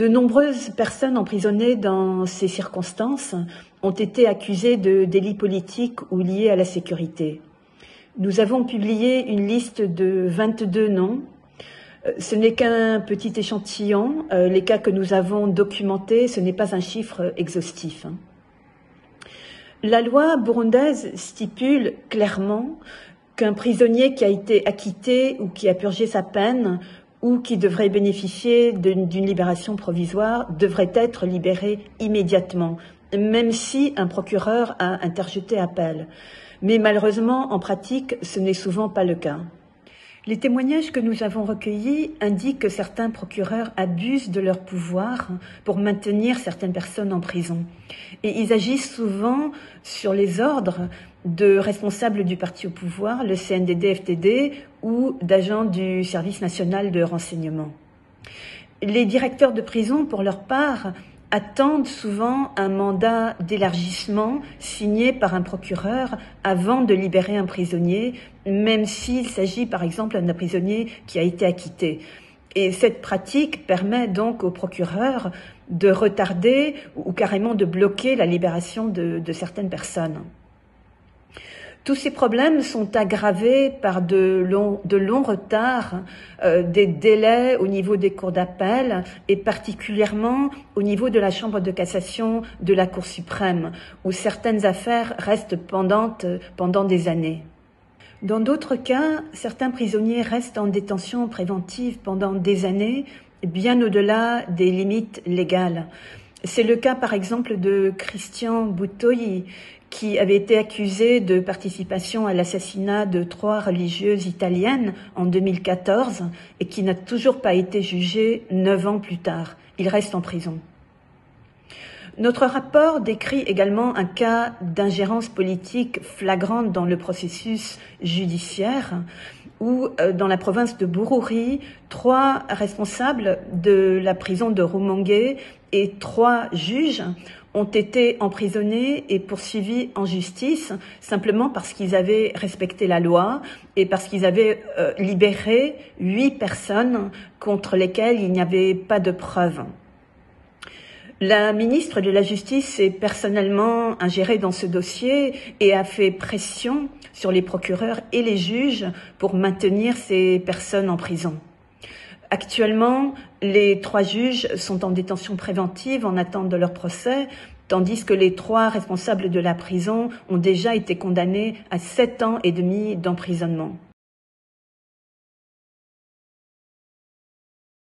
De nombreuses personnes emprisonnées dans ces circonstances ont été accusées de délits politiques ou liés à la sécurité. Nous avons publié une liste de 22 noms. Ce n'est qu'un petit échantillon. Les cas que nous avons documentés, ce n'est pas un chiffre exhaustif. La loi burundaise stipule clairement qu'un prisonnier qui a été acquitté ou qui a purgé sa peine ou qui devrait bénéficier d'une libération provisoire devrait être libéré immédiatement, même si un procureur a interjeté appel. Mais malheureusement, en pratique, ce n'est souvent pas le cas. Les témoignages que nous avons recueillis indiquent que certains procureurs abusent de leur pouvoir pour maintenir certaines personnes en prison. Et ils agissent souvent sur les ordres de responsables du parti au pouvoir, le CNDD-FDD, ou d'agents du service national de renseignement. Les directeurs de prison, pour leur part, attendent souvent un mandat d'élargissement signé par un procureur avant de libérer un prisonnier, même s'il s'agit par exemple d'un prisonnier qui a été acquitté. Et cette pratique permet donc au procureur de retarder ou carrément de bloquer la libération de certaines personnes. Tous ces problèmes sont aggravés par de longs retards, des délais au niveau des cours d'appel et particulièrement au niveau de la Chambre de cassation de la Cour suprême, où certaines affaires restent pendantes pendant des années. Dans d'autres cas, certains prisonniers restent en détention préventive pendant des années, bien au-delà des limites légales. C'est le cas par exemple de Christian Butoyi, qui avait été accusé de participation à l'assassinat de 3 religieuses italiennes en 2014 et qui n'a toujours pas été jugé 9 ans plus tard. Il reste en prison. Notre rapport décrit également un cas d'ingérence politique flagrante dans le processus judiciaire où, dans la province de Bururi, 3 responsables de la prison de Rumonge et 3 juges ont été emprisonnés et poursuivis en justice simplement parce qu'ils avaient respecté la loi et parce qu'ils avaient libéré 8 personnes contre lesquelles il n'y avait pas de preuves. La ministre de la Justice s'est personnellement ingérée dans ce dossier et a fait pression sur les procureurs et les juges pour maintenir ces personnes en prison. Actuellement, les 3 juges sont en détention préventive en attente de leur procès, tandis que les 3 responsables de la prison ont déjà été condamnés à 7 ans et demi d'emprisonnement.